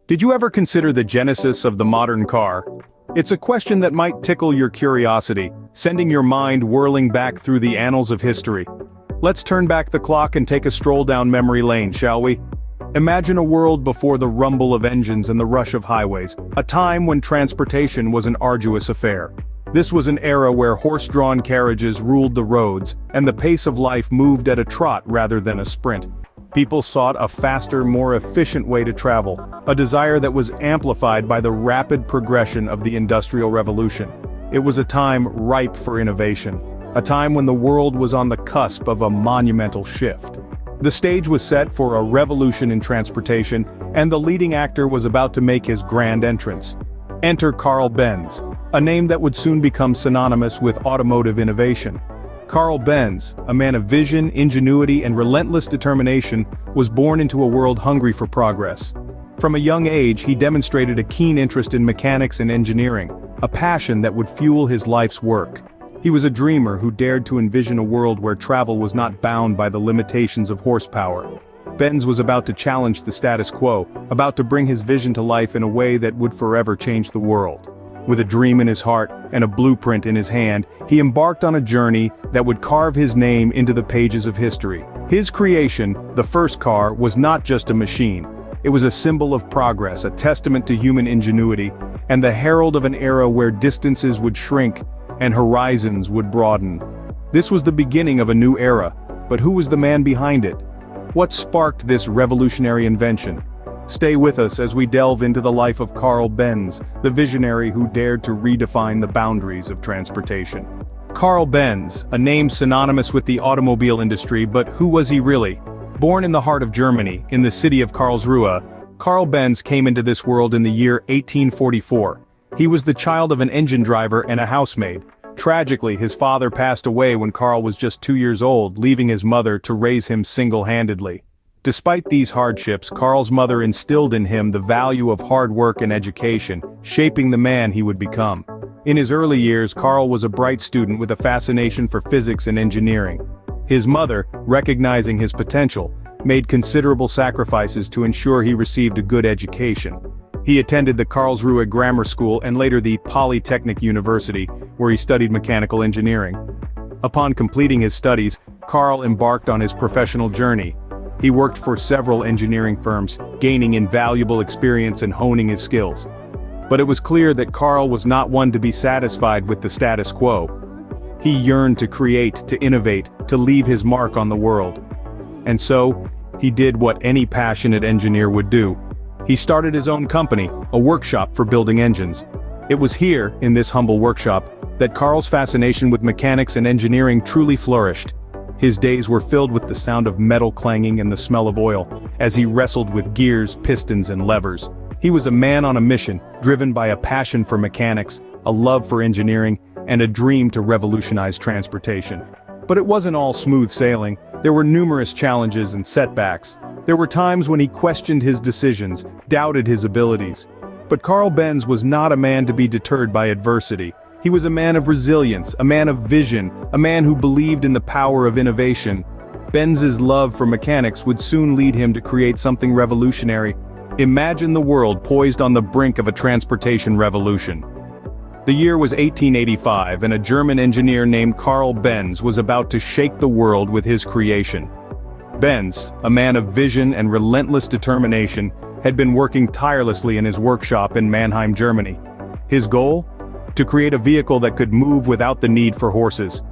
Did you ever consider the genesis of the modern car? It's a question that might tickle your curiosity, sending your mind whirling back through the annals of history. Let's turn back the clock and take a stroll down memory lane, shall we? Imagine a world before the rumble of engines and the rush of highways, a time when transportation was an arduous affair. This was an era where horse-drawn carriages ruled the roads, and the pace of life moved at a trot rather than a sprint. People sought a faster, more efficient way to travel, a desire that was amplified by the rapid progression of the Industrial Revolution. It was a time ripe for innovation, a time when the world was on the cusp of a monumental shift. The stage was set for a revolution in transportation, and the leading actor was about to make his grand entrance. Enter Carl Benz, a name that would soon become synonymous with automotive innovation. Carl Benz, a man of vision, ingenuity, and relentless determination, was born into a world hungry for progress. From a young age, he demonstrated a keen interest in mechanics and engineering, a passion that would fuel his life's work. He was a dreamer who dared to envision a world where travel was not bound by the limitations of horsepower. Benz was about to challenge the status quo, about to bring his vision to life in a way that would forever change the world. With a dream in his heart and a blueprint in his hand, he embarked on a journey that would carve his name into the pages of history. His creation, the first car, was not just a machine. It was a symbol of progress, a testament to human ingenuity, and the herald of an era where distances would shrink and horizons would broaden. This was the beginning of a new era, but who was the man behind it? What sparked this revolutionary invention? Stay with us as we delve into the life of Carl Benz, the visionary who dared to redefine the boundaries of transportation. Carl Benz, a name synonymous with the automobile industry, but who was he really? Born in the heart of Germany, in the city of Karlsruhe, Carl Benz came into this world in the year 1844. He was the child of an engine driver and a housemaid. Tragically, his father passed away when Carl was just 2 years old, leaving his mother to raise him single-handedly. Despite these hardships, Carl's mother instilled in him the value of hard work and education, shaping the man he would become. In his early years, Carl was a bright student with a fascination for physics and engineering. His mother, recognizing his potential, made considerable sacrifices to ensure he received a good education. He attended the Karlsruhe Grammar School and later the Polytechnic University, where he studied mechanical engineering. Upon completing his studies, Carl embarked on his professional journey. He worked for several engineering firms, gaining invaluable experience and honing his skills. But it was clear that Carl was not one to be satisfied with the status quo. He yearned to create, to innovate, to leave his mark on the world. And so, he did what any passionate engineer would do. He started his own company, a workshop for building engines. It was here, in this humble workshop, that Carl's fascination with mechanics and engineering truly flourished. His days were filled with the sound of metal clanging and the smell of oil, as he wrestled with gears, pistons, and levers. He was a man on a mission, driven by a passion for mechanics, a love for engineering, and a dream to revolutionize transportation. But it wasn't all smooth sailing. There were numerous challenges and setbacks. There were times when he questioned his decisions, doubted his abilities. But Carl Benz was not a man to be deterred by adversity. He was a man of resilience, a man of vision, a man who believed in the power of innovation. Benz's love for mechanics would soon lead him to create something revolutionary. Imagine the world poised on the brink of a transportation revolution. The year was 1885, and a German engineer named Carl Benz was about to shake the world with his creation. Benz, a man of vision and relentless determination, had been working tirelessly in his workshop in Mannheim, Germany. His goal? To create a vehicle that could move without the need for horses.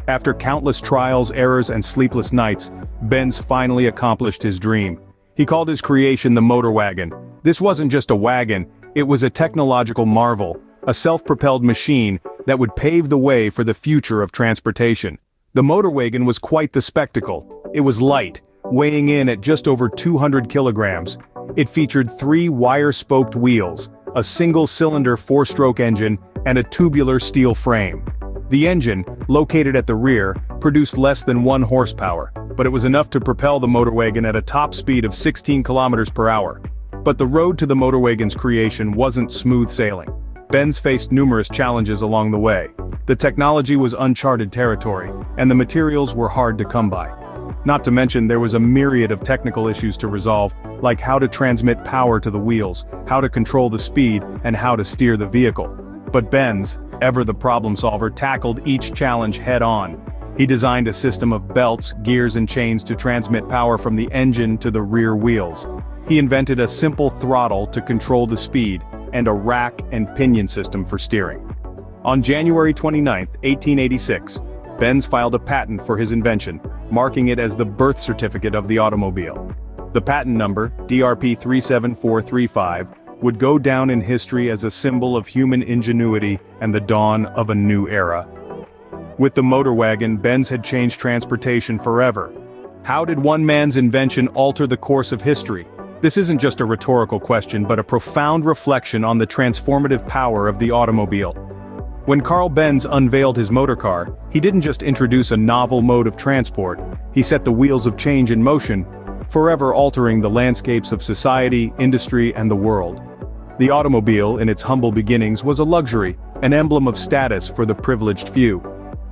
After countless trials, errors, and sleepless nights, Benz finally accomplished his dream. He called his creation the motor wagon. This wasn't just a wagon, it was a technological marvel, a self-propelled machine that would pave the way for the future of transportation. The motor wagon was quite the spectacle. It was light, weighing in at just over 200 kilograms. It featured 3 wire-spoked wheels, a single-cylinder 4-stroke engine, and a tubular steel frame. The engine, located at the rear, produced less than 1 horsepower, but it was enough to propel the motor wagon at a top speed of 16 kilometers per hour. But the road to the motor wagon's creation wasn't smooth sailing. Benz faced numerous challenges along the way. The technology was uncharted territory, and the materials were hard to come by. Not to mention there was a myriad of technical issues to resolve, like how to transmit power to the wheels, how to control the speed, and how to steer the vehicle. But Benz, ever the problem solver, tackled each challenge head-on. He designed a system of belts, gears and chains to transmit power from the engine to the rear wheels. He invented a simple throttle to control the speed, and a rack and pinion system for steering. On January 29, 1886, Benz filed a patent for his invention, marking it as the birth certificate of the automobile. The patent number, DRP 37435, would go down in history as a symbol of human ingenuity and the dawn of a new era. With the motor wagon, Benz had changed transportation forever. How did one man's invention alter the course of history? This isn't just a rhetorical question, but a profound reflection on the transformative power of the automobile. When Carl Benz unveiled his motorcar, he didn't just introduce a novel mode of transport, he set the wheels of change in motion, forever altering the landscapes of society, industry, and the world. The automobile, in its humble beginnings, was a luxury, an emblem of status for the privileged few.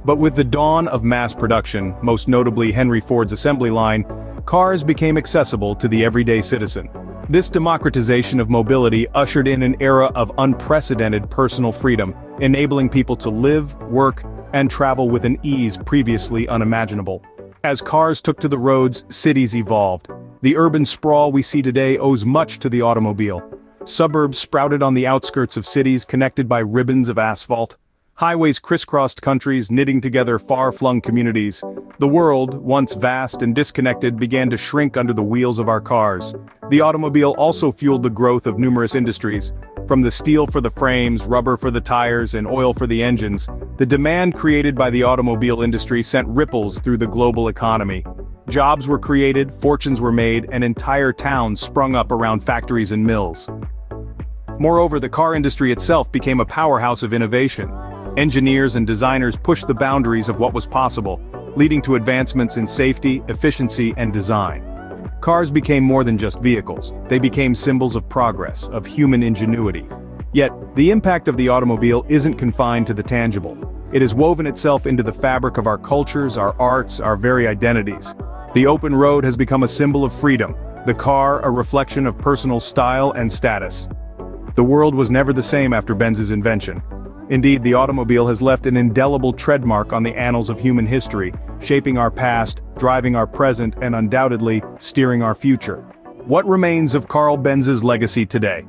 But with the dawn of mass production, most notably Henry Ford's assembly line, cars became accessible to the everyday citizen. This democratization of mobility ushered in an era of unprecedented personal freedom, enabling people to live, work, and travel with an ease previously unimaginable. As cars took to the roads, cities evolved. The urban sprawl we see today owes much to the automobile. Suburbs sprouted on the outskirts of cities connected by ribbons of asphalt. Highways crisscrossed countries, knitting together far-flung communities. The world, once vast and disconnected, began to shrink under the wheels of our cars. The automobile also fueled the growth of numerous industries. From the steel for the frames, rubber for the tires, and oil for the engines, the demand created by the automobile industry sent ripples through the global economy. Jobs were created, fortunes were made, and entire towns sprung up around factories and mills. Moreover, the car industry itself became a powerhouse of innovation. Engineers and designers pushed the boundaries of what was possible, leading to advancements in safety, efficiency, and design. Cars became more than just vehicles, they became symbols of progress, of human ingenuity. Yet, the impact of the automobile isn't confined to the tangible. It has woven itself into the fabric of our cultures, our arts, our very identities. The open road has become a symbol of freedom, the car a reflection of personal style and status. The world was never the same after Benz's invention. Indeed, the automobile has left an indelible treadmark on the annals of human history, shaping our past, driving our present, and undoubtedly, steering our future. What remains of Carl Benz's legacy today?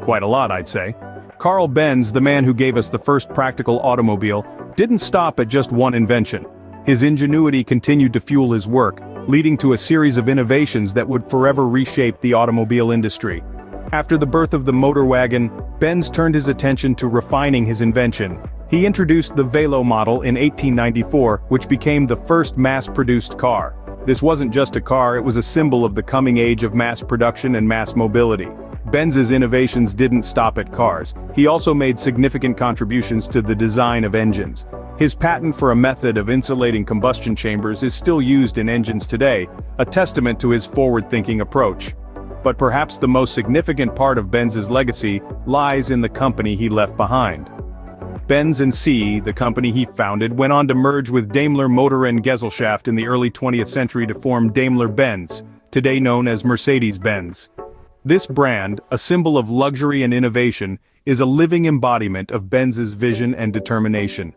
Quite a lot, I'd say. Carl Benz, the man who gave us the first practical automobile, didn't stop at just one invention. His ingenuity continued to fuel his work, leading to a series of innovations that would forever reshape the automobile industry. After the birth of the motor wagon, Benz turned his attention to refining his invention. He introduced the Velo model in 1894, which became the first mass-produced car. This wasn't just a car, it was a symbol of the coming age of mass production and mass mobility. Benz's innovations didn't stop at cars. He also made significant contributions to the design of engines. His patent for a method of insulating combustion chambers is still used in engines today, a testament to his forward-thinking approach. But perhaps the most significant part of Benz's legacy lies in the company he left behind. Benz & C, the company he founded, went on to merge with Daimler Motor and Gesellschaft in the early 20th century to form Daimler-Benz, today known as Mercedes-Benz. This brand, a symbol of luxury and innovation, is a living embodiment of Benz's vision and determination.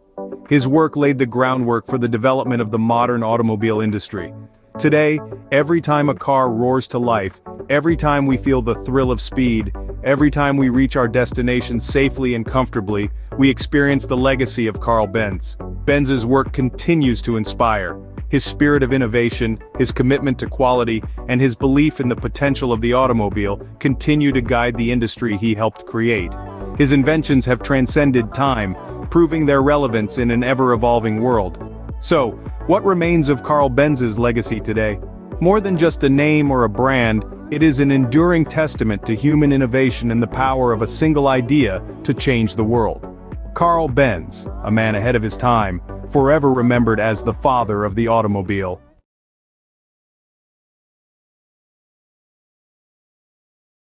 His work laid the groundwork for the development of the modern automobile industry. Today, every time a car roars to life, every time we feel the thrill of speed, every time we reach our destination safely and comfortably, we experience the legacy of Carl Benz. Benz's work continues to inspire. His spirit of innovation, his commitment to quality, and his belief in the potential of the automobile continue to guide the industry he helped create. His inventions have transcended time, proving their relevance in an ever-evolving world. So, what remains of Carl Benz's legacy today? More than just a name or a brand, it is an enduring testament to human innovation and the power of a single idea to change the world. Carl Benz, a man ahead of his time, forever remembered as the father of the automobile.